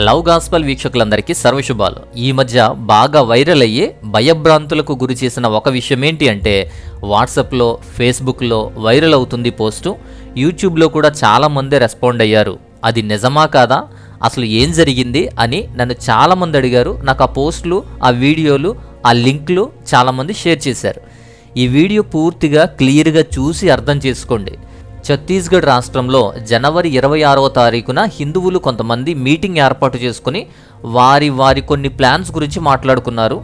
Love gospel వీక్షకులందరికీ సర్వశుభాలు. ఈ మధ్య బాగా వైరల్ అయ్యే భయభ్రాంతులకు గురి చేసిన ఒక విషయం ఏంటి అంటే, వాట్సాప్లో, ఫేస్బుక్లో వైరల్ అవుతుంది పోస్టు. యూట్యూబ్లో కూడా చాలామంది రెస్పాండ్ అయ్యారు. అది నిజమా కాదా, అసలు ఏం జరిగింది అని నన్ను చాలామంది అడిగారు. నాకు ఆ పోస్టులు, ఆ వీడియోలు, ఆ లింక్లు చాలామంది షేర్ చేశారు. ఈ వీడియో పూర్తిగా క్లియర్గా చూసి అర్థం చేసుకోండి. ఛత్తీస్గఢ్ రాష్ట్రంలో జనవరి 26వ తారీఖున హిందువులు కొంతమంది మీటింగ్ ఏర్పాటు చేసుకుని వారి కొన్ని ప్లాన్స్ గురించి మాట్లాడుకున్నారు.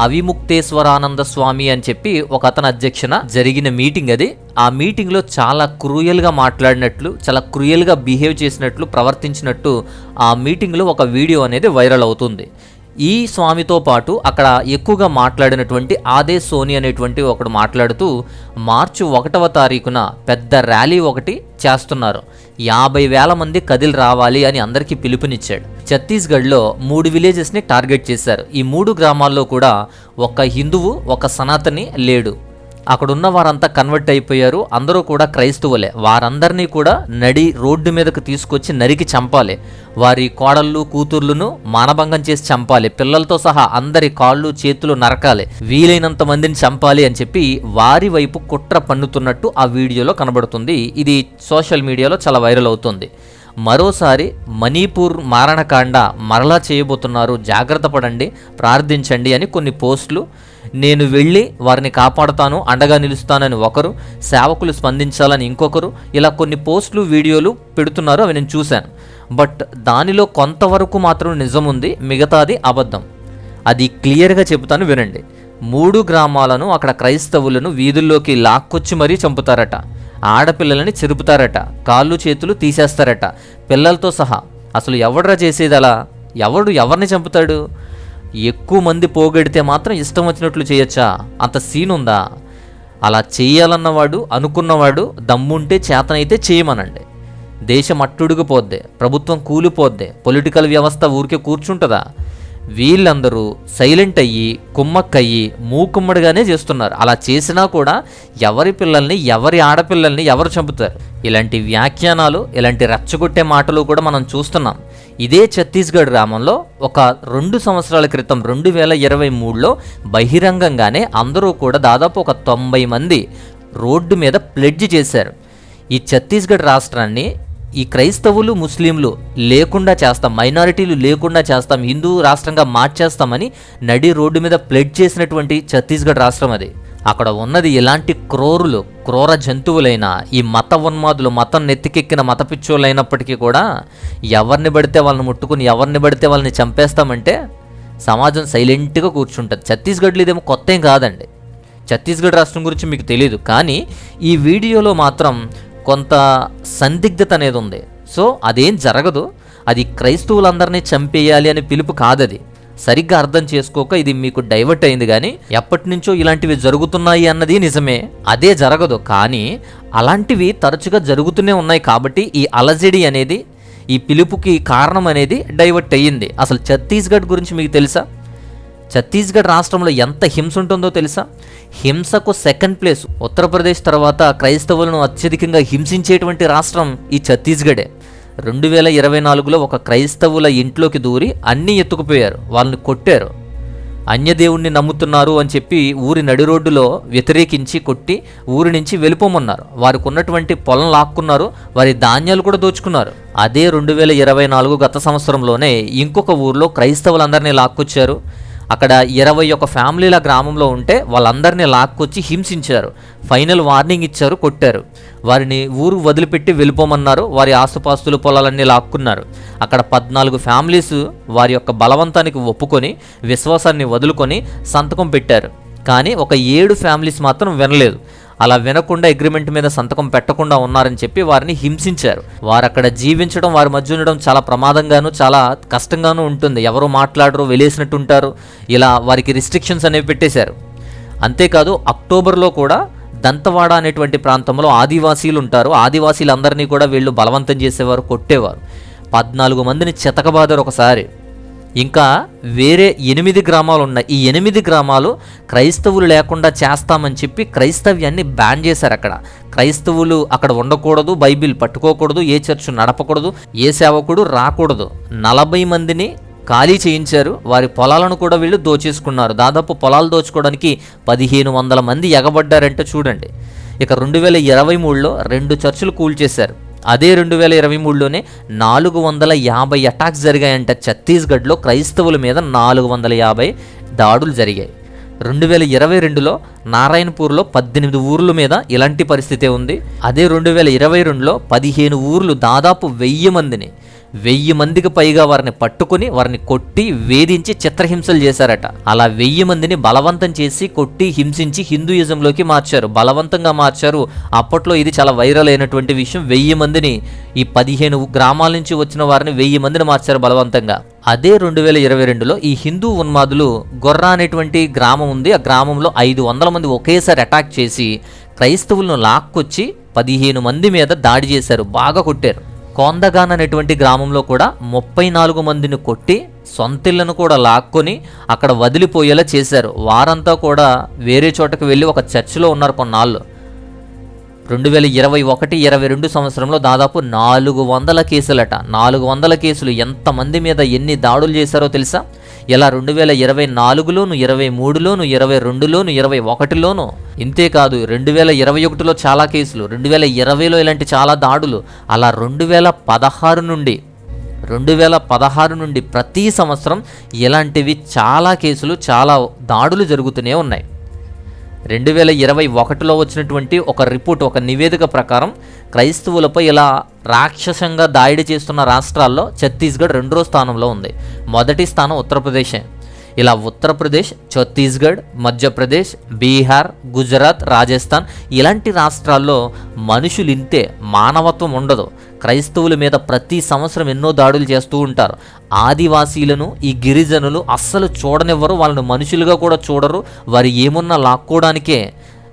అవిముక్తేశ్వరానంద స్వామి అని చెప్పి ఒక అతని అధ్యక్షన జరిగిన మీటింగ్ అది. ఆ మీటింగ్లో చాలా క్రూయల్గా మాట్లాడినట్లు, చాలా క్రూయల్గా బిహేవ్ చేసినట్లు, ప్రవర్తించినట్టు ఆ మీటింగ్లో ఒక వీడియో అనేది వైరల్ అవుతుంది. ఈ స్వామితో పాటు అక్కడ ఎక్కువగా మాట్లాడినటువంటి ఆదే సోని అనేటువంటి ఒకడు మాట్లాడుతూ మార్చి 1వ తారీఖున పెద్ద ర్యాలీ ఒకటి చేస్తున్నారు, 50,000 మంది కదిలి రావాలి అని అందరికీ పిలుపునిచ్చాడు. ఛత్తీస్గఢ్లో 3 విలేజెస్ని టార్గెట్ చేశారు. ఈ 3 గ్రామాల్లో కూడా ఒక హిందువు, ఒక సనాతని లేడు. అక్కడున్న వారంతా కన్వర్ట్ అయిపోయారు. అందరూ కూడా క్రైస్తవులే. వారందరినీ కూడా నడి రోడ్డు మీదకు తీసుకొచ్చి నరికి చంపాలి. వారి కోడళ్ళు, కూతుర్లను మానభంగం చేసి చంపాలి. పిల్లలతో సహా అందరి కాళ్ళు, చేతులు నరకాలి. వీలైనంత మందిని చంపాలి అని చెప్పి వారి వైపు కుట్ర పన్నుతున్నట్టు ఆ వీడియోలో కనబడుతుంది. ఇది సోషల్ మీడియాలో చాలా వైరల్ అవుతుంది. మరోసారి మణిపూర్ మారణకాండ మరలా చేయబోతున్నారు, జాగ్రత్త పడండి, ప్రార్థించండి అని కొన్ని పోస్టులు, నేను వెళ్ళి వారిని కాపాడుతాను, అండగా నిలుస్తానని ఒకరు, సేవకులు స్పందించాలని ఇంకొకరు, ఇలా కొన్ని పోస్టులు, వీడియోలు పెడుతున్నారు. అవి నేను చూశాను. బట్ దానిలో కొంతవరకు మాత్రం నిజం ఉంది, మిగతాది అబద్ధం. అది క్లియర్గా చెబుతాను, వినండి. 3 గ్రామాలను అక్కడ క్రైస్తవులను వీధుల్లోకి లాక్కొచ్చి మరీ చంపుతారట. ఆడపిల్లలని చెరుపుతారట, కాళ్ళు చేతులు తీసేస్తారట, పిల్లలతో సహా. అసలు ఎవడ్రా చేసేది అలా? ఎవరిని చంపుతాడు? ఎక్కువ మంది పోగొడితే మాత్రం ఇష్టం వచ్చినట్లు చేయొచ్చా? అంత సీన్ ఉందా? అలా చేయాలన్నవాడు, అనుకున్నవాడు దమ్ముంటే, చేతనైతే చేయమనండి. దేశం అట్టుడుగుపోద్ది, ప్రభుత్వం కూలిపోద్ది, పొలిటికల్ వ్యవస్థ ఊరికే కూర్చుంటుందా? వీళ్ళందరూ సైలెంట్ అయ్యి, కుమ్మక్కయ్యి, మూకుమ్మడిగానే చేస్తున్నారు. అలా చేసినా కూడా ఎవరి పిల్లల్ని, ఎవరి ఆడపిల్లల్ని ఎవరు చంపుతారు? ఇలాంటి వ్యాఖ్యానాలు, ఇలాంటి రెచ్చగొట్టే మాటలు కూడా మనం చూస్తున్నాం. ఇదే ఛత్తీస్గఢ్ గ్రామంలో ఒక 2 సంవత్సరాల క్రితం 2023లో బహిరంగంగానే అందరూ కూడా దాదాపు ఒక 90 మంది రోడ్డు మీద ప్లెడ్జ్ చేశారు. ఈ ఛత్తీస్గఢ్ రాష్ట్రాన్ని ఈ క్రైస్తవులు, ముస్లింలు లేకుండా చేస్తాం, మైనారిటీలు లేకుండా చేస్తాం, హిందూ రాష్ట్రంగా మార్చేస్తామని నడి రోడ్డు మీద ప్లెడ్జ్ చేసినటువంటి ఛత్తీస్గఢ్ రాష్ట్రం అది. అక్కడ ఉన్నది ఇలాంటి క్రూర జంతువులైన ఈ మత ఉన్మాదులు, మతం నెత్తికెక్కిన మత పిచ్చోళ్ళైనప్పటికీ కూడా ఎవరిని పడితే వాళ్ళని ముట్టుకుని, ఎవరిని పడితే వాళ్ళని చంపేస్తామంటే సమాజం సైలెంట్గా కూర్చుంటుంది. ఛత్తీస్గఢ్లో ఇదేమో కొత్త ఏం కాదండి. ఛత్తీస్గఢ్ రాష్ట్రం గురించి మీకు తెలియదు, కానీ ఈ వీడియోలో మాత్రం కొంత సందిగ్ధత అనేది ఉంది. సో అదేం జరగదు, అది క్రైస్తవులందరినీ చంపేయాలి అని పిలుపు కాదది. సరిగ్గా అర్థం చేసుకోక ఇది మీకు డైవర్ట్ అయింది. కానీ ఎప్పటి నుంచో ఇలాంటివి జరుగుతున్నాయి అన్నది నిజమే, అదే జరగదు. కానీ అలాంటివి తరచుగా జరుగుతూనే ఉన్నాయి కాబట్టి ఈ అలజడి అనేది, ఈ పిలుపుకి కారణం అనేది డైవర్ట్ అయ్యింది. అసలు ఛత్తీస్గఢ్ గురించి మీకు తెలుసా? ఛత్తీస్గఢ్ రాష్ట్రంలో ఎంత హింస ఉంటుందో తెలుసా? హింసకు 2nd ప్లేస్. ఉత్తరప్రదేశ్ తర్వాత క్రైస్తవులను అత్యధికంగా హింసించేటువంటి రాష్ట్రం ఈ ఛత్తీస్గఢే. 2024లో ఒక క్రైస్తవుల ఇంట్లోకి దూరి అన్నీ ఎత్తుకుపోయారు, వాళ్ళని కొట్టారు. అన్యదేవుణ్ణి నమ్ముతున్నారు అని చెప్పి ఊరి నడి రోడ్డులో వ్యతిరేకించి కొట్టి ఊరి నుంచి వెళ్ళిపోమన్నారు. వారికి ఉన్నటువంటి పొలం లాక్కున్నారు, వారి ధాన్యాలు కూడా దోచుకున్నారు. అదే 2024 గత సంవత్సరంలోనే ఇంకొక ఊరిలో క్రైస్తవులందరినీ లాక్కొచ్చారు. అక్కడ 21 ఫ్యామిలీల గ్రామంలో ఉంటే వాళ్ళందరినీ లాక్కొచ్చి హింసించారు. ఫైనల్ వార్నింగ్ ఇచ్చారు, కొట్టారు. వారిని ఊరు వదిలిపెట్టి వెళ్ళిపోమన్నారు. వారి ఆస్తుపాస్తులు, పొలాలన్నీ లాక్కున్నారు. అక్కడ 14 ఫ్యామిలీస్ వారి యొక్క బలవంతానికి ఒప్పుకొని, విశ్వాసాన్ని వదులుకొని సంతకం పెట్టారు. కానీ ఒక 7 ఫ్యామిలీస్ మాత్రం వినలేదు. అలా వినకుండా, అగ్రిమెంట్ మీద సంతకం పెట్టకుండా ఉన్నారని చెప్పి వారిని హింసించారు. వారు అక్కడ జీవించడం, వారి మధ్య ఉండడం చాలా ప్రమాదంగాను, చాలా కష్టంగానూ ఉంటుంది. ఎవరు మాట్లాడరు, వెలేసినట్టు ఉంటారు. ఇలా వారికి రిస్ట్రిక్షన్స్ అనేవి పెట్టేశారు. అంతేకాదు అక్టోబర్లో కూడా దంతవాడ అనేటువంటి ప్రాంతంలో ఆదివాసీలు ఉంటారు. ఆదివాసీలందరినీ కూడా వీళ్ళు బలవంతం చేసేవారు, కొట్టేవారు. 14 మందిని చితకబాదారు ఒకసారి. ఇంకా వేరే 8 గ్రామాలు ఉన్నాయి. ఈ 8 గ్రామాలు క్రైస్తవులు లేకుండా చేస్తామని చెప్పి క్రైస్తవ్యాన్ని బ్యాన్ చేశారు. అక్కడ క్రైస్తవులు అక్కడ ఉండకూడదు, బైబిల్ పట్టుకోకూడదు, ఏ చర్చ్ నడపకూడదు, ఏ సేవకుడు రాకూడదు. 40 మందిని ఖాళీ చేయించారు. వారి పొలాలను కూడా వీళ్ళు దోచేసుకున్నారు. దాదాపు పొలాలు దోచుకోవడానికి 1500 మంది ఎగబడ్డారంటే చూడండి. ఇక 2023లో 2 చర్చిలు కూల్చేశారు. అదే 2023లోనే 450 అటాక్స్ జరిగాయంట. ఛత్తీస్గఢ్లో క్రైస్తవుల మీద 450 దాడులు జరిగాయి. 2022లో నారాయణపూర్లో 18 ఊర్ల మీద ఇలాంటి పరిస్థితే ఉంది. అదే 2022లో 15 ఊర్లు దాదాపు 1000 మందికి పైగా వారిని పట్టుకుని వారిని కొట్టి వేధించి చిత్రహింసలు చేశారట. అలా 1000 మందిని బలవంతం చేసి కొట్టి హింసించి హిందూయిజంలోకి మార్చారు, బలవంతంగా మార్చారు. అప్పట్లో ఇది చాలా వైరల్ అయినటువంటి విషయం. 1000 మందిని, ఈ 15 గ్రామాల నుంచి వచ్చిన వారిని 1000 మందిని మార్చారు బలవంతంగా. అదే 2022లో ఈ హిందూ ఉన్మాదులు గొర్రా అనేటువంటి గ్రామం ఉంది. ఆ గ్రామంలో 500 మంది ఒకేసారి అటాక్ చేసి క్రైస్తవులను లాక్కొచ్చి 15 మంది మీద దాడి చేశారు, బాగా కొట్టారు. కోందగాన్ అనేటువంటి గ్రామంలో కూడా 34 మందిని కొట్టి సొంతిళ్లను కూడా లాక్కొని అక్కడ వదిలిపోయేలా చేశారు. వారంతా కూడా వేరే చోటకు వెళ్ళి ఒక చర్చిలో ఉన్నారు కొన్నాళ్ళు. 2021-22 సంవత్సరంలో దాదాపు 400 కేసులట. 400 కేసులు. ఎంతమంది మీద ఎన్ని దాడులు చేశారో తెలుసా? ఇలా 2024లోను, 23లోను, 22లోను, 21లోను. ఇంతేకాదు 2021లో చాలా కేసులు, 2020లో ఇలాంటి చాలా దాడులు. అలా 2016 నుండి ప్రతి సంవత్సరం ఇలాంటివి చాలా కేసులు, చాలా దాడులు జరుగుతూనే ఉన్నాయి. 2021లో వచ్చినటువంటి ఒక రిపోర్ట్, ఒక నివేదిక ప్రకారం క్రైస్తవులపై ఇలా రాక్షసంగా దాడి చేస్తున్న రాష్ట్రాల్లో ఛత్తీస్గఢ్ 2వ స్థానంలో ఉంది. మొదటి స్థానం ఉత్తరప్రదేశే. ఇలా ఉత్తరప్రదేశ్, ఛత్తీస్గఢ్, మధ్యప్రదేశ్, బీహార్, గుజరాత్, రాజస్థాన్ ఇలాంటి రాష్ట్రాల్లో మనుషులు ఇంతే, మానవత్వం ఉండదు. క్రైస్తవుల మీద ప్రతి సంవత్సరం ఎన్నో దాడులు చేస్తూ ఉంటారు. ఆదివాసీలను, ఈ గిరిజనులు అస్సలు చూడనివ్వరు, వాళ్ళను మనుషులుగా కూడా చూడరు. వారు ఏమున్నా లాక్కోవడానికే,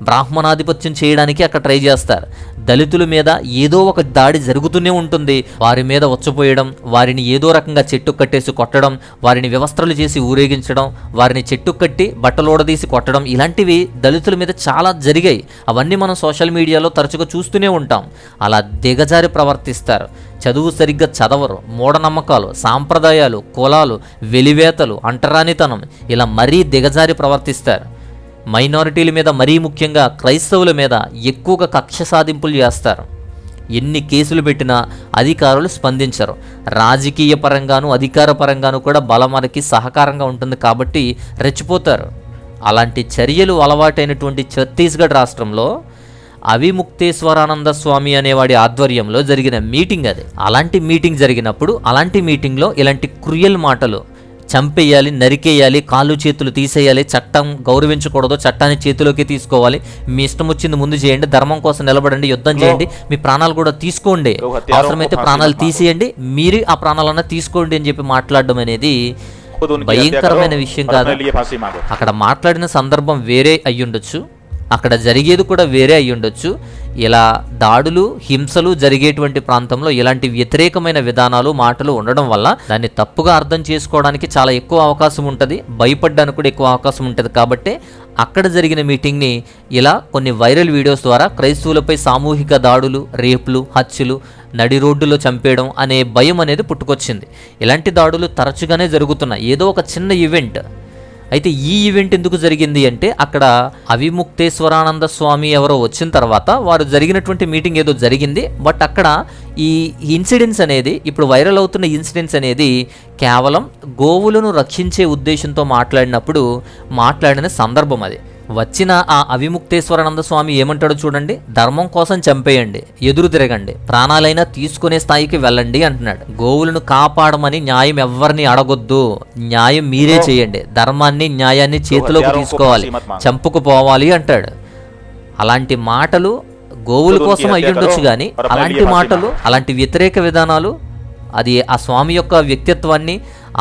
బ్రాహ్మణాధిపత్యం చేయడానికి అక్కడ ట్రై చేస్తారు. దళితుల మీద ఏదో ఒక దాడి జరుగుతూనే ఉంటుంది. వారి మీద వచ్చపోయడం, వారిని ఏదో రకంగా చెట్టు కట్టేసి కొట్టడం, వారిని వ్యవస్థలు చేసి ఊరేగించడం, వారిని చెట్టు కట్టి బట్టలోడదీసి కొట్టడం, ఇలాంటివి దళితుల మీద చాలా జరిగాయి. అవన్నీ మనం సోషల్ మీడియాలో తరచుగా చూస్తూనే ఉంటాం. అలా దిగజారి ప్రవర్తిస్తారు. చదువు సరిగ్గా చదవరు, మూఢనమ్మకాలు, సాంప్రదాయాలు, కులాలు, వెలివేతలు, అంటరానితనం, ఇలా మరీ దిగజారి ప్రవర్తిస్తారు. మైనారిటీల మీద, మరీ ముఖ్యంగా క్రైస్తవుల మీద ఎక్కువగా కక్ష సాధింపులు చేస్తారు. ఎన్ని కేసులు పెట్టినా అధికారులు స్పందించరు. రాజకీయ పరంగాను, అధికార పరంగాను కూడా బలమరికి సహకారంగా ఉంటుంది కాబట్టి రెచ్చిపోతారు. అలాంటి చర్యలు అలవాటైనటువంటి ఛత్తీస్గఢ్ రాష్ట్రంలో అవిముక్తేశ్వరానంద స్వామి అనేవాడి ఆధ్వర్యంలో జరిగిన మీటింగ్ అది. అలాంటి మీటింగ్ జరిగినప్పుడు, అలాంటి మీటింగ్లో ఇలాంటి క్రూయల్ మాటలు, చంపేయాలి, నరికేయాలి, కాళ్ళు చేతులు తీసేయాలి, చట్టం గౌరవించకూడదు, చట్టాన్ని చేతిలోకి తీసుకోవాలి, మీ ఇష్టం వచ్చింది ముందు చేయండి, ధర్మం కోసం నిలబడండి, యుద్ధం చేయండి, మీ ప్రాణాలు కూడా తీసుకోండి, అవసరమైతే ప్రాణాలు తీసేయండి, మీరు ఆ ప్రాణాలన్నా తీసుకోండి అని చెప్పి మాట్లాడడం అనేది భయంకరమైన విషయం కాదు. అక్కడ మాట్లాడిన సందర్భం వేరే అయ్యుండొచ్చు, అక్కడ జరిగేది కూడా వేరే అయ్యుండొచ్చు. ఇలా దాడులు, హింసలు జరిగేటువంటి ప్రాంతంలో ఇలాంటి వ్యతిరేకమైన విధానాలు, మాటలు ఉండడం వల్ల దాన్ని తప్పుగా అర్థం చేసుకోవడానికి చాలా ఎక్కువ అవకాశం ఉంటుంది, భయపడడానికి కూడా ఎక్కువ అవకాశం ఉంటుంది. కాబట్టి అక్కడ జరిగిన మీటింగ్ని ఇలా కొన్ని వైరల్ వీడియోస్ ద్వారా క్రైస్తవులపై సామూహిక దాడులు, రేపులు, హత్యలు, నడి రోడ్డులో చంపేయడం అనే భయం అనేది పుట్టుకొచ్చింది. ఇలాంటి దాడులు తరచుగానే జరుగుతున్నాయి. ఏదో ఒక చిన్న ఈవెంట్. అయితే ఈ ఈవెంట్ ఎందుకు జరిగింది అంటే, అక్కడ అవిముక్తేశ్వరానంద స్వామి ఎవరో వచ్చిన తర్వాత వారు జరిగినటువంటి మీటింగ్ ఏదో జరిగింది. బట్ అక్కడ ఈ ఇన్సిడెంట్స్ అనేది, ఇప్పుడు వైరల్ అవుతున్న ఇన్సిడెంట్స్ అనేది కేవలం గోవులను రక్షించే ఉద్దేశంతో మాట్లాడిన సందర్భం అది. వచ్చిన ఆ అవిముక్తేశ్వరానంద స్వామి ఏమంటాడో చూడండి. ధర్మం కోసం చంపేయండి, ఎదురు తిరగండి, ప్రాణాలైనా తీసుకునే స్థాయికి వెళ్ళండి అంటున్నాడు. గోవులను కాపాడమని న్యాయం ఎవరిని అడగొద్దు, న్యాయం మీరే చేయండి, ధర్మాన్ని, న్యాయాన్ని చేతిలోకి తీసుకోవాలి, చంపుకుపోవాలి అంటాడు. అలాంటి మాటలు గోవుల కోసం అయ్యుండొచ్చు, కానీ అలాంటి మాటలు, అలాంటి వ్యతిరేక విధానాలు, అది ఆ స్వామి యొక్క వ్యక్తిత్వాన్ని,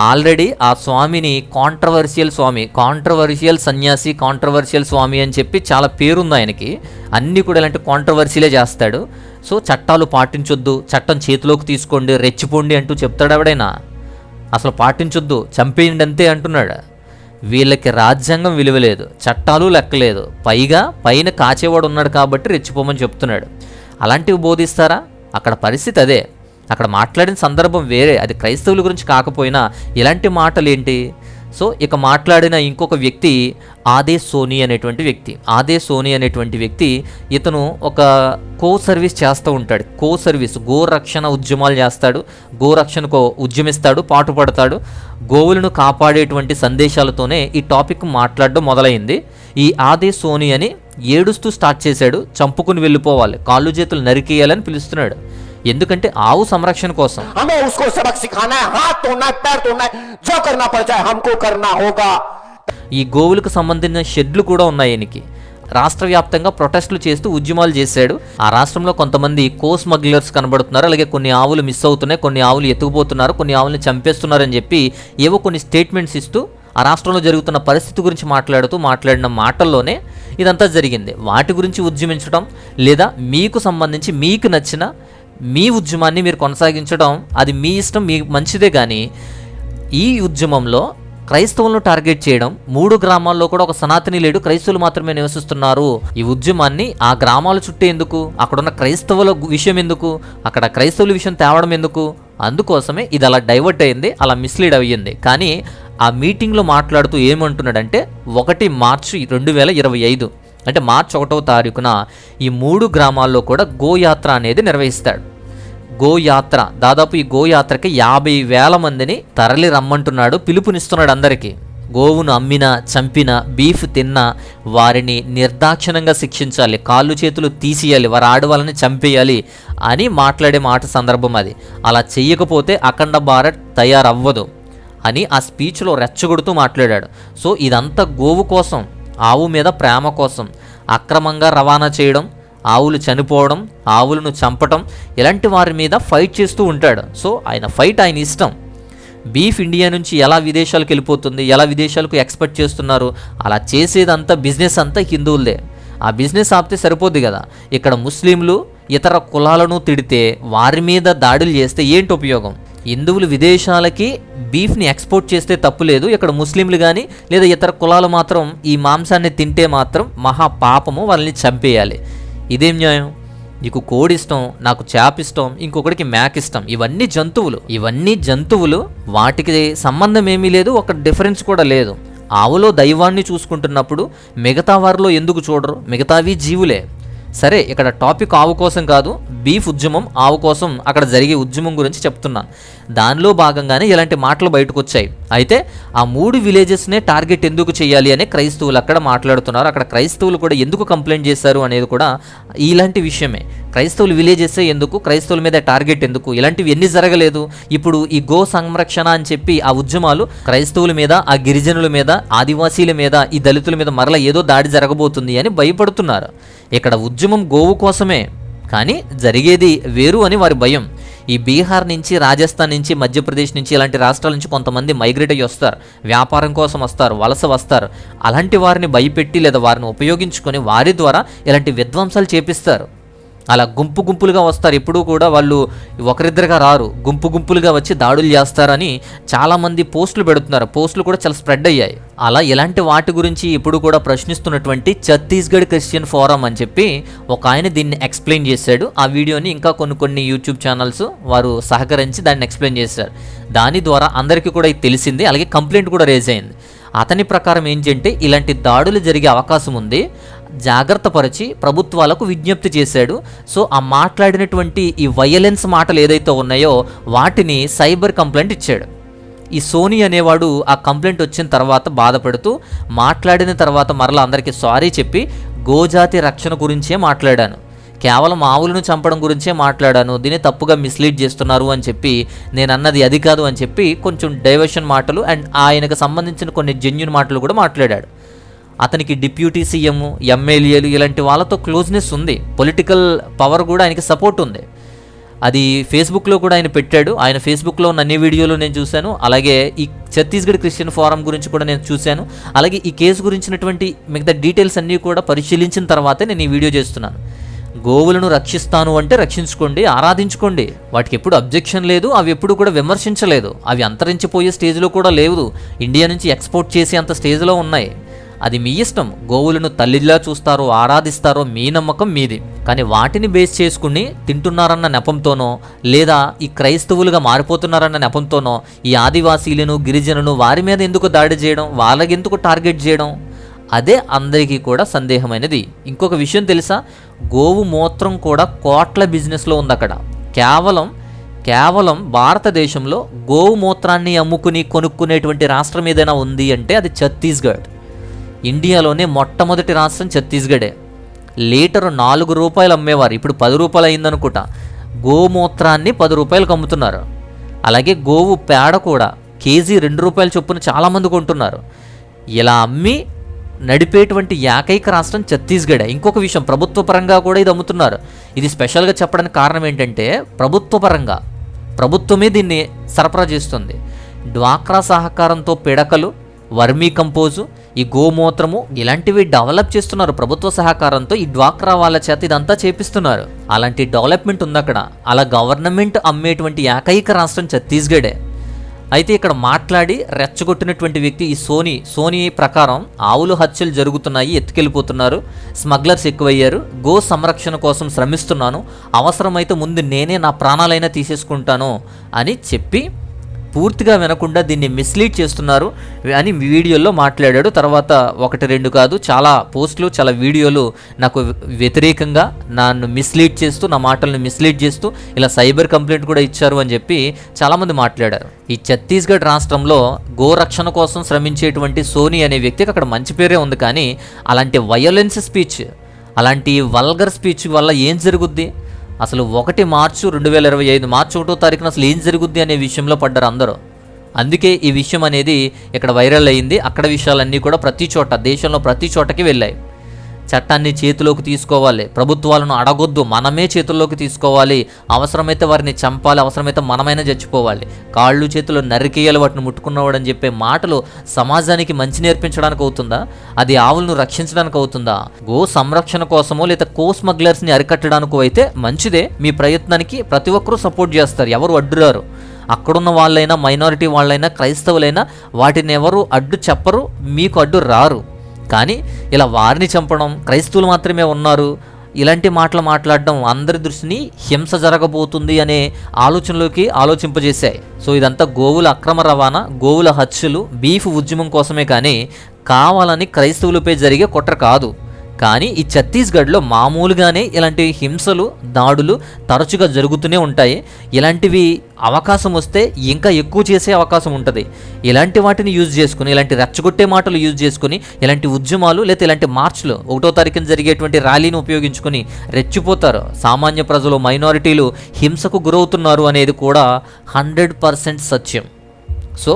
ఆల్రెడీ ఆ స్వామిని కాంట్రవర్షియల్ స్వామి, కాంట్రవర్షియల్ సన్యాసి, కాంట్రవర్షియల్ స్వామి అని చెప్పి చాలా పేరుంది ఆయనకి. అన్నీ కూడా ఇలాంటి కాంట్రవర్షియలే చేస్తాడు. సో చట్టాలు పాటించొద్దు, చట్టం చేతిలోకి తీసుకోండి, రెచ్చిపోండి అంటూ చెప్తాడు ఎవడైనా? అసలు పాటించొద్దు, చంపేయండి అంతే అంటున్నాడు. వీళ్ళకి రాజ్యాంగం విలువ లేదు, చట్టాలు లెక్కలేదు, పైన కాచేవాడు ఉన్నాడు కాబట్టి రెచ్చిపోమని చెప్తున్నాడు. అలాంటివి బోధిస్తారా? అక్కడ పరిస్థితి అదే. అక్కడ మాట్లాడిన సందర్భం వేరే, అది క్రైస్తవుల గురించి కాకపోయినా ఇలాంటి మాటలు ఏంటి? సో ఇక మాట్లాడిన ఇంకొక వ్యక్తి ఆదే సోని అనేటువంటి వ్యక్తి ఇతను ఒక సర్వీస్ చేస్తూ ఉంటాడు. గోరక్షణ ఉద్యమాలు చేస్తాడు, గోరక్షణకు ఉద్యమిస్తాడు, పాటుపడతాడు. గోవులను కాపాడేటువంటి సందేశాలతోనే ఈ టాపిక్ మాట్లాడడం మొదలైంది. ఈ ఆదే సోని అని ఏడుస్తూ స్టార్ట్ చేశాడు. చంపుకుని వెళ్ళిపోవాలి, కాళ్ళు చేతులు నరికేయాలని పిలుస్తున్నాడు. ఎందుకంటే ఆవు సంరక్షణ కోసం. ఈ గోవులకు సంబంధించిన షెడ్లు కూడా ఉన్నాయి ఈయనకి. రాష్ట్ర వ్యాప్తంగా ప్రొటెస్టులు చేస్తూ ఉద్యమాలు చేశాడు. ఆ రాష్ట్రంలో కొంతమంది స్మగ్లర్స్ కనబడుతున్నారు, అలాగే కొన్ని ఆవులు మిస్ అవుతున్నాయి, కొన్ని ఆవులు ఎత్తుకుపోతున్నారు, కొన్ని ఆవులను చంపేస్తున్నారని చెప్పి ఏవో కొన్ని స్టేట్మెంట్స్ ఇస్తూ ఆ రాష్ట్రంలో జరుగుతున్న పరిస్థితి గురించి మాట్లాడిన మాటల్లోనే ఇదంతా జరిగింది. వాటి గురించి ఉద్యమించడం, లేదా మీకు సంబంధించి మీకు నచ్చిన మీ ఉద్యమాన్ని మీరు కొనసాగించడం అది మీ ఇష్టం, మీ మంచిదే. కానీ ఈ ఉద్యమంలో క్రైస్తవులను టార్గెట్ చేయడం, 3 గ్రామాల్లో కూడా ఒక సనాతని లేడు, క్రైస్తవులు మాత్రమే నివసిస్తున్నారు, ఈ ఉద్యమాన్ని ఆ గ్రామాల చుట్టూ ఎందుకు, అక్కడున్న క్రైస్తవుల విషయం ఎందుకు, అక్కడ క్రైస్తవుల విషయం తేవడం ఎందుకు? అందుకోసమే ఇది అలా డైవర్ట్ అయింది, అలా మిస్లీడ్ అయ్యింది. కానీ ఆ మీటింగ్లో మాట్లాడుతూ ఏమంటున్నాడంటే 1 మార్చి 2025 అంటే మార్చి 1వ తారీఖున ఈ 3 గ్రామాల్లో కూడా గోయాత్ర అనేది నిర్వహిస్తాడు. గోయాత్ర, దాదాపు ఈ గోయాత్రకి 50,000 మందిని తరలి రమ్మంటున్నాడు, పిలుపునిస్తున్నాడు అందరికీ. గోవును అమ్మినా, చంపినా, బీఫ్ తిన్నా వారిని నిర్దాక్షిణంగా శిక్షించాలి, కాళ్ళు చేతులు తీసేయాలి, వారి ఆడవాళ్ళని చంపేయాలి అని మాట్లాడే మాట సందర్భం అది. అలా చెయ్యకపోతే అఖండ భారత్ తయారవ్వదు అని ఆ స్పీచ్లో రెచ్చగొడుతూ మాట్లాడాడు. సో ఇదంతా గోవు కోసం, ఆవు మీద ప్రేమ కోసం అక్రమంగా రవాణా చేయడం, ఆవులు చనిపోవడం, ఆవులను చంపటం, ఇలాంటి వారి మీద ఫైట్ చేస్తూ ఉంటాడు. సో ఆయన ఇష్టం. బీఫ్ ఇండియా నుంచి ఎలా విదేశాలకు వెళ్ళిపోతుంది, ఎలా విదేశాలకు ఎక్స్పెక్ట్ చేస్తున్నారు, అలా చేసేదంతా బిజినెస్ అంతా హిందువులదే. ఆ బిజినెస్ ఆపితే సరిపోద్ది కదా. ఇక్కడ ముస్లింలు ఇతర కులాలను తిడితే, వారి మీద దాడులు చేస్తే ఏంటి ఉపయోగం? హిందువులు విదేశాలకి బీఫ్ని ఎక్స్పోర్ట్ చేస్తే తప్పులేదు, ఇక్కడ ముస్లింలు కానీ లేదా ఇతర కులాలు మాత్రం ఈ మాంసాన్ని తింటే మాత్రం మహా పాపము, వాళ్ళని చంపేయాలి. ఇదేం న్యాయం? నీకు కోడి ఇష్టం, నాకు చేప ఇష్టం, ఇంకొకటికి మేక ఇష్టం, ఇవన్నీ జంతువులు, వాటికి సంబంధం ఏమీ లేదు, ఒక డిఫరెన్స్ కూడా లేదు. ఆవులో దైవాన్ని చూసుకుంటున్నప్పుడు మిగతా వారిలో ఎందుకు చూడరు? మిగతావి జీవులే. సరే, ఇక్కడ టాపిక్ ఆవు కోసం కాదు, బీఫ్ ఉద్యమం, ఆవు కోసం అక్కడ జరిగే ఉద్యమం గురించి చెప్తున్నాను. దానిలో భాగంగానే ఇలాంటి మాటలు బయటకు వచ్చాయి. అయితే ఆ 3 విలేజెస్నే టార్గెట్ ఎందుకు చేయాలి అని క్రైస్తవులు అక్కడ మాట్లాడుతున్నారు. అక్కడ క్రైస్తవులు కూడా ఎందుకు కంప్లైంట్ చేశారు అనేది కూడా ఇలాంటి విషయమే. క్రైస్తవులు విలేజెస్ ఎందుకు, క్రైస్తవుల మీద టార్గెట్ ఎందుకు, ఇలాంటివి ఎన్ని జరగలేదు. ఇప్పుడు ఈ గో సంరక్షణ అని చెప్పి ఆ ఉద్యమాలు క్రైస్తవుల మీద, ఆ గిరిజనుల మీద, ఆదివాసీల మీద, ఈ దళితుల మీద మరలా ఏదో దాడి జరగబోతుంది అని భయపడుతున్నారు. ఇక్కడ ఉద్యమం గోవు కోసమే, కానీ జరిగేది వేరు అని వారి భయం. ఈ బీహార్ నుంచి, రాజస్థాన్ నుంచి, మధ్యప్రదేశ్ నుంచి, ఇలాంటి రాష్ట్రాల నుంచి కొంతమంది మైగ్రేట్ అయ్యి వస్తారు, వ్యాపారం కోసం వస్తారు, వలస వస్తారు. అలాంటి వారిని భయపెట్టి లేదా వారిని ఉపయోగించుకొని వారి ద్వారా ఇలాంటి విధ్వంసాలు చేపిస్తారు. అలా గుంపులుగా వస్తారు. ఎప్పుడూ కూడా వాళ్ళు ఒకరిద్దరుగా రారు, గుంపులుగా వచ్చి దాడులు చేస్తారని చాలామంది పోస్టులు పెడుతున్నారు. పోస్టులు కూడా చాలా స్ప్రెడ్ అయ్యాయి. అలా ఇలాంటి వాటి గురించి ఇప్పుడు కూడా ప్రశ్నిస్తున్నటువంటి ఛత్తీస్గఢ్ క్రిస్టియన్ ఫోరం అని చెప్పి ఒక ఆయన దీన్ని ఎక్స్ప్లెయిన్ చేశాడు. ఆ వీడియోని ఇంకా కొన్ని యూట్యూబ్ ఛానల్స్ వారు సహకరించి దాన్ని ఎక్స్ప్లెయిన్ చేశారు. దాని ద్వారా అందరికీ కూడా ఇది తెలిసింది, అలాగే కంప్లైంట్ కూడా రేజ్ అయింది. అతని ప్రకారం ఏంటంటే ఇలాంటి దాడులు జరిగే అవకాశం ఉంది, జాగ్రత్త పరిచి ప్రభుత్వాలకు విజ్ఞప్తి చేశాడు. సో ఆ మాట్లాడినటువంటి ఈ వయలెన్స్ మాటలు ఏదైతే ఉన్నాయో వాటిని సైబర్ కంప్లైంట్ ఇచ్చాడు. ఈ సోని అనేవాడు ఆ కంప్లైంట్ వచ్చిన తర్వాత బాధపడుతూ మాట్లాడిన తర్వాత మరలా అందరికీ సారీ చెప్పి గోజాతి రక్షణ గురించే మాట్లాడాను, కేవలం ఆవులను చంపడం గురించే మాట్లాడాను, దీన్ని తప్పుగా మిస్లీడ్ చేస్తున్నారు అని చెప్పి, నేను అన్నది అది కాదు అని చెప్పి కొంచెం డైవర్షన్ మాటలు అండ్ ఆయనకు సంబంధించిన కొన్ని జెన్యూన్ మాటలు కూడా మాట్లాడాడు. అతనికి డిప్యూటీ సీఎం, ఎమ్మెల్యేలు ఇలాంటి వాళ్ళతో క్లోజ్నెస్ ఉంది, పొలిటికల్ పవర్ కూడా ఆయనకి సపోర్ట్ ఉంది. అది ఫేస్బుక్లో కూడా ఆయన పెట్టాడు. ఆయన ఫేస్బుక్లో ఉన్న అన్ని వీడియోలు నేను చూశాను. అలాగే ఈ ఛత్తీస్గఢ్ క్రిస్టియన్ ఫోరం గురించి కూడా నేను చూశాను. అలాగే ఈ కేసు గురించినటువంటి మిగతా డీటెయిల్స్ అన్నీ కూడా పరిశీలించిన తర్వాతే నేను ఈ వీడియో చేస్తున్నాను. గోవులను రక్షిస్తాను అంటే రక్షించుకోండి, ఆరాధించుకోండి. వాటికి ఎప్పుడు అబ్జెక్షన్ లేదు, అవి ఎప్పుడు కూడా విమర్శించలేదు. అవి అంతరించిపోయే స్టేజ్లో కూడా లేవు, ఇండియా నుంచి ఎక్స్పోర్ట్ చేసే అంత స్టేజ్లో ఉన్నాయి. అది మీ ఇష్టం. గోవులను తల్లిలా చూస్తారో ఆరాధిస్తారో మీ నమ్మకం మీది. కానీ వాటిని బేస్ చేసుకుని తింటున్నారన్న నెపంతోనో లేదా ఈ క్రైస్తవులుగా మారిపోతున్నారన్న నెపంతోనో ఈ ఆదివాసీలను గిరిజనులను వారి మీద ఎందుకు దాడి చేయడం, వాళ్ళకెందుకు టార్గెట్ చేయడం, అదే అందరికీ కూడా సందేహమైనది. ఇంకొక విషయం తెలుసా, గోవు మూత్రం కూడా కోట్ల బిజినెస్లో ఉంది అక్కడ. కేవలం భారతదేశంలో గోవు మూత్రాన్ని అమ్ముకుని కొనుక్కునేటువంటి రాష్ట్రం ఏదైనా ఉంది అంటే అది ఛత్తీస్గఢ్. ఇండియాలోనే మొట్టమొదటి రాష్ట్రం ఛత్తీస్గఢే. లీటరు 4 రూపాయలు అమ్మేవారు, ఇప్పుడు 10 రూపాయలు అయిందనుకుంటా. గోమూత్రాన్ని 10 రూపాయలకు అమ్ముతున్నారు. అలాగే గోవు పేడ కూడా కేజీ 2 రూపాయల చొప్పున చాలామంది కొంటున్నారు. ఇలా అమ్మి నడిపేటువంటి ఏకైక రాష్ట్రం ఛత్తీస్గఢే. ఇంకొక విషయం, ప్రభుత్వ పరంగా కూడా ఇది అమ్ముతున్నారు. ఇది స్పెషల్గా చెప్పడానికి కారణం ఏంటంటే ప్రభుత్వమే దీన్ని సరఫరా చేస్తుంది. డ్వాక్రా సహకారంతో పిడకలు, వర్మీ కంపోజు, ఈ గోమూత్రము ఇలాంటివి డెవలప్ చేస్తున్నారు ప్రభుత్వ సహకారంతో. ఈ డ్వాక్రా వాళ్ళ చేత ఇదంతా చేపిస్తున్నారు. అలాంటి డెవలప్మెంట్ ఉంది అక్కడ. అలా గవర్నమెంట్ అమ్మేటువంటి ఏకైక రాష్ట్రం ఛత్తీస్గఢే. అయితే ఇక్కడ మాట్లాడి రెచ్చగొట్టినటువంటి వ్యక్తి ఈ సోనీ ప్రకారం ఆవులు హత్యలు జరుగుతున్నాయి, ఎత్తుకెళ్ళిపోతున్నారు, స్మగ్లర్స్ ఎక్కువయ్యారు, గో సంరక్షణ కోసం శ్రమిస్తున్నాను, అవసరమైతే ముందు నేనే నా ప్రాణాలైనా తీసేసుకుంటాను అని చెప్పి పూర్తిగా వినకుండా దీన్ని మిస్లీడ్ చేస్తున్నారు అని వీడియోలో మాట్లాడాడు. తర్వాత 1-2 కాదు, చాలా పోస్టులు, చాలా వీడియోలు నాకు వ్యతిరేకంగా నన్ను మిస్లీడ్ చేస్తూ, నా మాటలను మిస్లీడ్ చేస్తూ ఇలా సైబర్ కంప్లైంట్ కూడా ఇచ్చారు అని చెప్పి చాలామంది మాట్లాడారు. ఈ ఛత్తీస్గఢ్ రాష్ట్రంలో గోరక్షణ కోసం శ్రమించేటువంటి సోనీ అనే వ్యక్తికి అక్కడ మంచి పేరే ఉంది. కానీ అలాంటి వయోలెన్స్ స్పీచ్, అలాంటి వల్గర్ స్పీచ్ వల్ల ఏం జరుగుద్ది? అసలు 1 మార్చి 2025 మార్చి 1వ తారీఖున అసలు ఏం జరుగుద్ది అనే విషయంలో పడ్డారు అందరూ. అందుకే ఈ విషయం అనేది ఇక్కడ వైరల్ అయ్యింది. అక్కడ విషయాలన్నీ కూడా ప్రతి చోట, దేశంలో ప్రతి చోటకి వెళ్ళాయి. చట్టాన్ని చేతిలోకి తీసుకోవాలి, ప్రభుత్వాలను అడగొద్దు, మనమే చేతుల్లోకి తీసుకోవాలి, అవసరమైతే వారిని చంపాలి, అవసరమైతే మనమైనా చచ్చిపోవాలి, కాళ్ళు చేతులు నరికేయాలి వాటిని ముట్టుకున్నవాడని చెప్పే మాటలు సమాజానికి మంచి నేర్పించడానికి అవుతుందా? అది ఆవులను రక్షించడానికి అవుతుందా? గో సంరక్షణ కోసమో లేదా కో స్మగ్లర్స్ని అరికట్టడానికి అయితే మంచిదే. మీ ప్రయత్నానికి ప్రతి ఒక్కరూ సపోర్ట్ చేస్తారు, ఎవరు అడ్డురారు. అక్కడున్న వాళ్ళైనా, మైనారిటీ వాళ్ళైనా, క్రైస్తవులైనా వాటిని ఎవరు అడ్డు చెప్పరు, మీకు అడ్డు రారు. కానీ ఇలా వారిని చంపడం, క్రైస్తవులు మాత్రమే ఉన్నారు, ఇలాంటి మాటలు మాట్లాడడం అందరి దృష్టిని హింస జరగబోతుంది అనే ఆలోచనలోకి ఆలోచింపజేశాయి. సో ఇదంతా గోవుల అక్రమ రవాణా, గోవుల హత్యలు, బీఫ్ ఉద్యమం కోసమే కానీ కావాలని క్రైస్తవులపై జరిగే కుట్ర కాదు. కానీ ఈ ఛత్తీస్గఢ్లో మామూలుగానే ఇలాంటి హింసలు, దాడులు తరచుగా జరుగుతూనే ఉంటాయి. ఇలాంటివి అవకాశం వస్తే ఇంకా ఎక్కువ చేసే అవకాశం ఉంటుంది. ఇలాంటి వాటిని యూజ్ చేసుకుని, ఇలాంటి రెచ్చగొట్టే మాటలు యూజ్ చేసుకుని, ఇలాంటి ఉద్యమాలు లేదా ఇలాంటి మార్చ్లు 1వ తారీఖున జరిగేటువంటి ర్యాలీని ఉపయోగించుకొని రెచ్చిపోతారు. సామాన్య ప్రజలు, మైనారిటీలు హింసకు గురవుతున్నారు అనేది కూడా 100% సత్యం. సో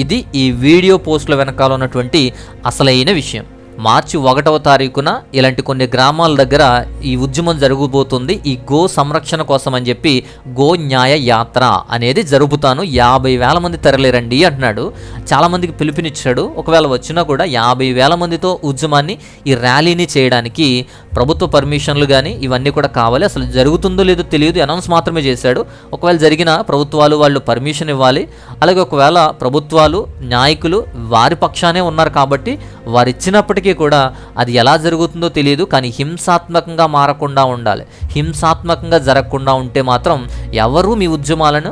ఇది ఈ వీడియో పోస్టుల వెనకాల ఉన్నటువంటి అసలైన విషయం. మార్చి 1వ తారీఖున ఇలాంటి కొన్ని గ్రామాల దగ్గర ఈ ఉద్యమం జరగబోతుంది. ఈ గో సంరక్షణ కోసం అని చెప్పి గో న్యాయ యాత్ర అనేది జరుపుతాను, 50,000 మంది తరలిరండి అంటున్నాడు. చాలామందికి పిలుపునిచ్చాడు. ఒకవేళ వచ్చినా కూడా 50,000 మందితో ఉద్యమాన్ని, ఈ ర్యాలీని చేయడానికి ప్రభుత్వ పర్మిషన్లు కానీ ఇవన్నీ కూడా కావాలి. అసలు జరుగుతుందో లేదో తెలియదు, అనౌన్స్ మాత్రమే చేశాడు. ఒకవేళ జరిగిన ప్రభుత్వాలు వాళ్ళు పర్మిషన్ ఇవ్వాలి. అలాగే ఒకవేళ ప్రభుత్వాలు, నాయకులు వారి పక్షానే ఉన్నారు కాబట్టి వారు ఇచ్చినప్పటికీ కూడా అది ఎలా జరుగుతుందో తెలియదు. కానీ హింసాత్మకంగా మారకుండా ఉండాలి. హింసాత్మకంగా జరగకుండా ఉంటే మాత్రం ఎవరు మీ ఉద్యమాలను,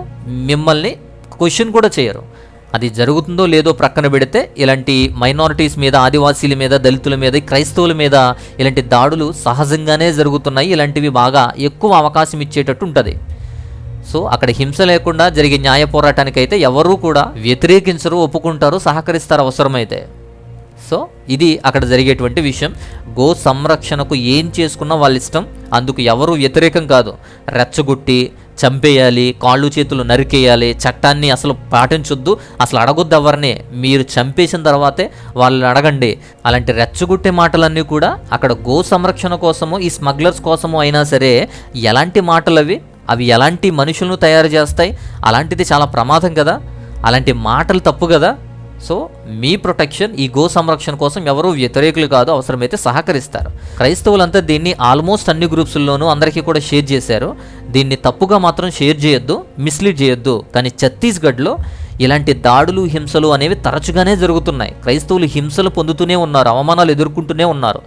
మిమ్మల్ని క్వశ్చన్ కూడా చేయరు. అది జరుగుతుందో లేదో ప్రక్కన పెడితే ఇలాంటి మైనారిటీస్ మీద, ఆదివాసీల మీద, దళితుల మీద, క్రైస్తవుల మీద ఇలాంటి దాడులు సహజంగానే జరుగుతున్నాయి. ఇలాంటివి బాగా ఎక్కువ అవకాశం ఇచ్చేటట్టు ఉంటుంది. సో అక్కడ హింస లేకుండా జరిగే న్యాయ పోరాటానికైతే ఎవరూ కూడా వ్యతిరేకించరు, ఒప్పుకుంటారు, సహకరిస్తారు అవసరమైతే. సో ఇది అక్కడ జరిగేటువంటి విషయం. గో సంరక్షణకు ఏం చేసుకున్నా వాళ్ళ ఇష్టం, అందుకు ఎవరు వ్యతిరేకం కాదు. రెచ్చగొట్టి చంపేయాలి, కాళ్ళు చేతులు నరికేయాలి, చట్టాన్ని అసలు పాటించొద్దు, అసలు అడగొద్దు ఎవరిని. మీరు చంపేసిన తర్వాతే వాళ్ళని అడగండి. అలాంటి రెచ్చగొట్టే మాటలన్నీ కూడా అక్కడ గో సంరక్షణ కోసము, ఈ స్మగ్లర్స్ కోసము అయినా సరే ఎలాంటి మాటలు అవి ఎలాంటి మనుషులను తయారు చేస్తాయి. అలాంటిది చాలా ప్రమాదం కదా, అలాంటి మాటలు తప్పు కదా. సో మీ ప్రొటెక్షన్, ఈ గో సంరక్షణ కోసం ఎవరూ వ్యతిరేకులు కాదు, అవసరమైతే సహకరిస్తారు. క్రైస్తవులంతా దీన్ని ఆల్మోస్ట్ అన్ని గ్రూప్స్లోనూ అందరికీ కూడా షేర్ చేశారు. దీన్ని తప్పుగా మాత్రం షేర్ చేయొద్దు, మిస్లీడ్ చేయొద్దు. కానీ ఛత్తీస్గఢ్లో ఇలాంటి దాడులు, హింసలు అనేవి తరచుగానే జరుగుతున్నాయి. క్రైస్తవులు హింసలు పొందుతూనే ఉన్నారు, అవమానాలు ఎదుర్కొంటూనే ఉన్నారు.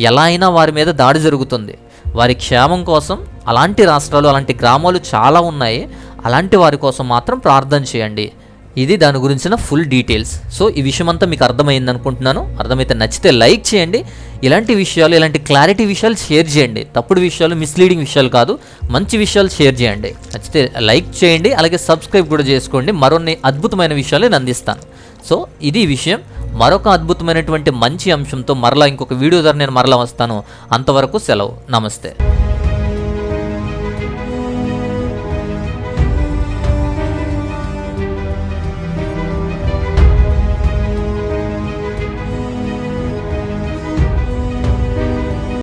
ఎలా అయినా వారి మీద దాడి జరుగుతుంది. వారి క్షేమం కోసం అలాంటి రాష్ట్రాలు, అలాంటి గ్రామాలు చాలా ఉన్నాయి. అలాంటి వారి కోసం మాత్రం ప్రార్థన చేయండి. ఇది దాని గురించిన ఫుల్ డీటెయిల్స్. సో ఈ విషయం అంతా మీకు అర్థమైంది అనుకుంటున్నాను. అర్థమైతే నచ్చితే లైక్ చేయండి. ఇలాంటి విషయాలు, ఇలాంటి క్లారిటీ విషయాలు షేర్ చేయండి. తప్పుడు విషయాలు, మిస్లీడింగ్ విషయాలు కాదు, మంచి విషయాలు షేర్ చేయండి. నచ్చితే లైక్ చేయండి, అలాగే సబ్స్క్రైబ్ కూడా చేసుకోండి. మరిన్ని అద్భుతమైన విషయాలు నేను అందిస్తాను. సో ఇది విషయం. మరొక అద్భుతమైనటువంటి మంచి అంశంతో మరలా ఇంకొక వీడియో ద్వారా నేను మరలా వస్తాను. అంతవరకు సెలవు. నమస్తే.